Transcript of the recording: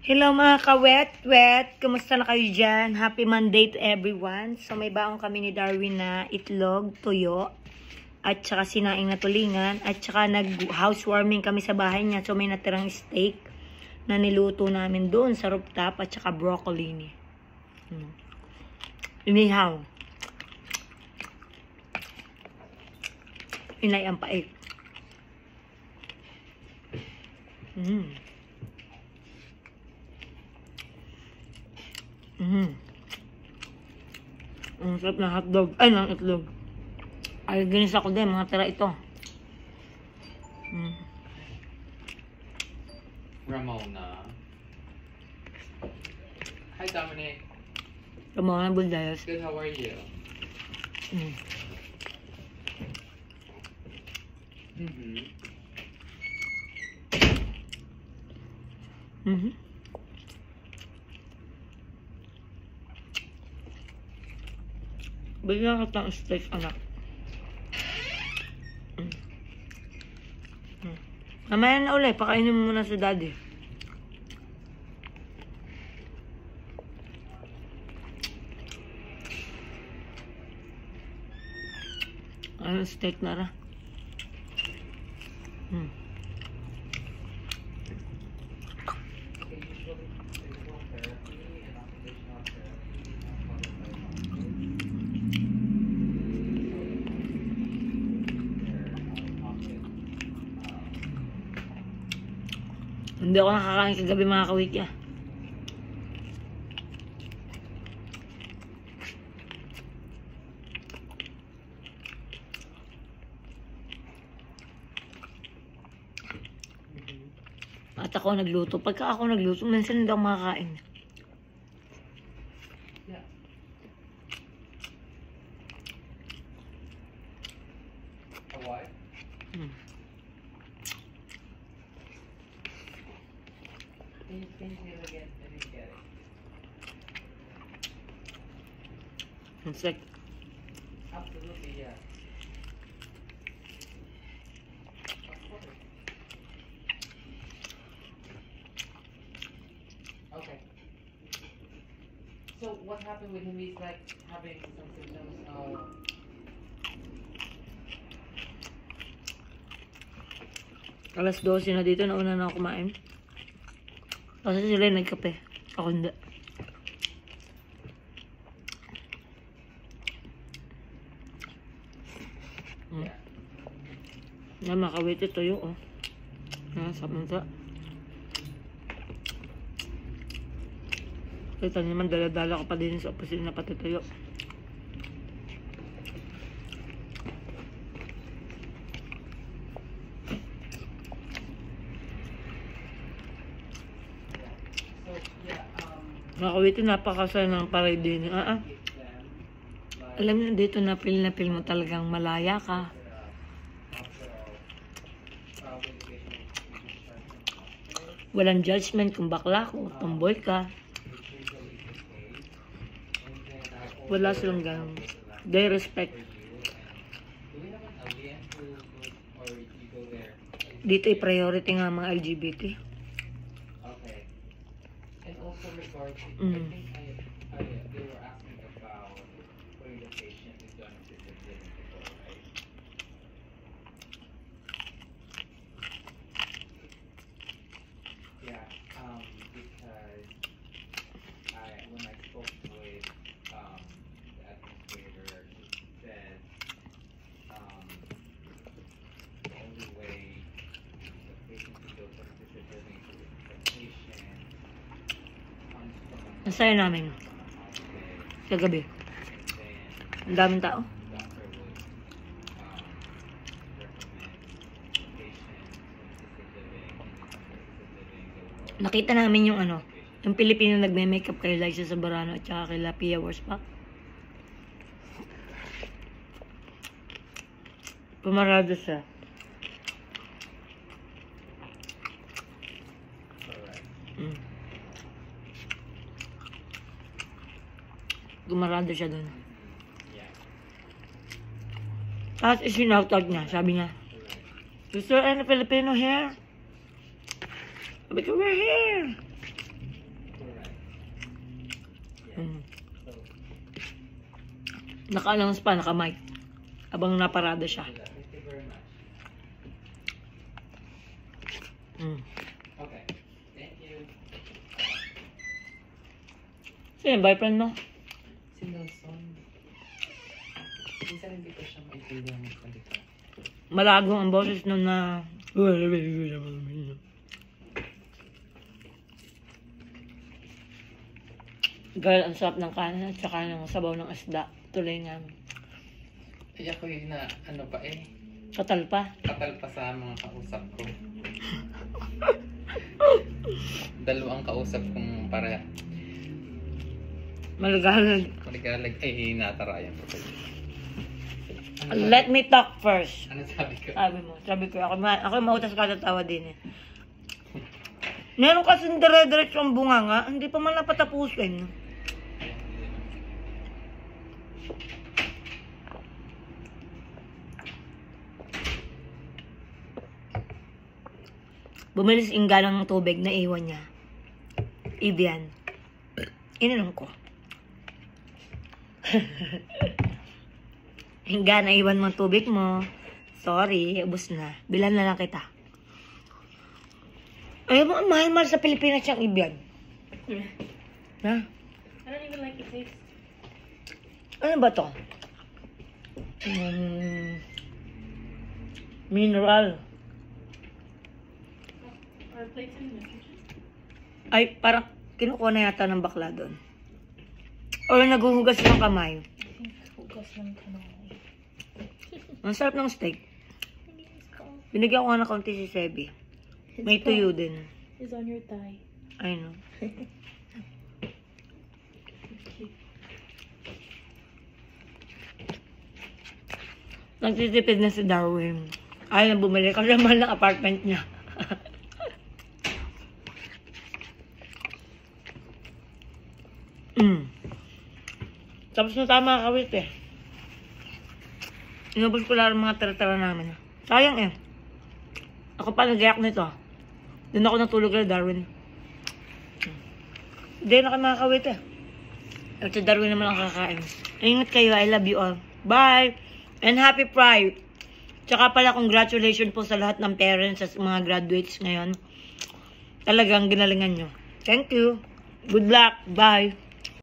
Hello mga ka-wet-wet! Kumusta na kayo dyan? Happy Monday to everyone. So may baong kami ni Darwin na itlog, tuyo, at saka sinaing na tulingan, at saka nag-housewarming kami sa bahay niya. So may natirang steak na niluto namin doon sa rooftop, at saka broccoli ni. Inihaw. Inay ang pait. Ang sarap na hotdog. Ay, ng itlog. Ay, ginis ako din. Mga tira ito. Ramona. Hi, Dominic. Ramona Buldayos. Good, how are you? Bigyan ka ng steak, anak. Mamaya na ulit. Pakainin mo muna si daddy. Ano steak na ra? Hindi ako nakakain kagabi mga kawikya. At ako nagluto. Pagka ako nagluto, minsan hindi ako makakain. What? Can you say it again? I didn't get it. It's like, Absolutely, yeah. Of course. Okay. So what happened with him? He's like having some symptoms of... alas 12 na dito. Nauna na ako kumain. Kasi sila yung nagkape. Ako hindi. Yan, makawiti tuyo, oh. Yan, samanta. Kita naman, dala-dala ko pa din sa opisina pati tuyo. Makawiti, napakasaya ng paray din. Alam niyo, dito na feel mo talagang malaya ka. Walang judgment kung bakla ko, tomboy ka. Wala silang ganun. They respect. Dito ay priority nga mga LGBT. I think they were asking about where the patient is done assisted living before, right? Yeah, because when I spoke with the administrator, she said the only way the patient can go for assisted living is if the patient comes from a Masaya namin. Kagabi. Ang daming tao. Nakita namin yung ano, yung Pilipino nagme-makeup kay Liza Soberano at saka kay Lapia Worspak. Pumarado siya. Gumarado siya doon. Tapos isinautag niya, sabi niya, is there any Filipino here? Sabi ko, we're here. Naka-announce pa, naka-mic. Habang naparada siya. Thank you very much. Okay. Thank you. Sino yung boyfriend mo? Si Nelson. Minsan hindi ko siya maintindihan magsalita. Malagong ang boses nun na... Girl, ang sarap ng kanin at saka ng sabaw ng isda. Tulingan. Ay ako yung na, ano pa eh, Katal pa. katal pa sa mga kausap ko. Dalawang kausap kong para Malagalag. maligalag ay natarayan ko. Let me talk first. Ano sabi ko? Sabi ko, ako mautas ka tatawa din eh. Meron kasing dire-diretso ang bunga nga, hindi pa man napatapusin. Bumilis inggalang ng tubig na iwan niya. Evian. Ininom ko. Hingga na iwan mo ang tubig mo. Sorry, ubos na. Bilan na lang kita. Ayaw mo, mahal-mahal sa Pilipinas siyang Evian. Ha? I don't even like the taste. Ano ba to? Mineral. Our plates in the kitchen. Ay, parang kinukuha na yata ng bakla doon. O naguhugas ng kamay. I think hugas lang kamay. Ang sarap ng steak. Maybe it's cold. Binigyan ko nga ng kaunti si Sebi. May tuyo din. It's on your thigh. I know. Nagtitipid na si Darwin. Ayaw na bumili kasi mahal ng apartment niya. Tapos na tama kawit eh. Inubos ko lang mga tira-tira namin. Sayang eh. Ako pa nag-react nito. Doon ako natulog kay Darwin. Hindi na kayo makakawit eh. At si Darwin naman ang kakain. Ingat kayo. I love you all. Bye! And happy Pride! Tsaka pala congratulations po sa lahat ng parents at mga graduates ngayon. Talagang ginalingan nyo. Thank you. Good luck. Bye!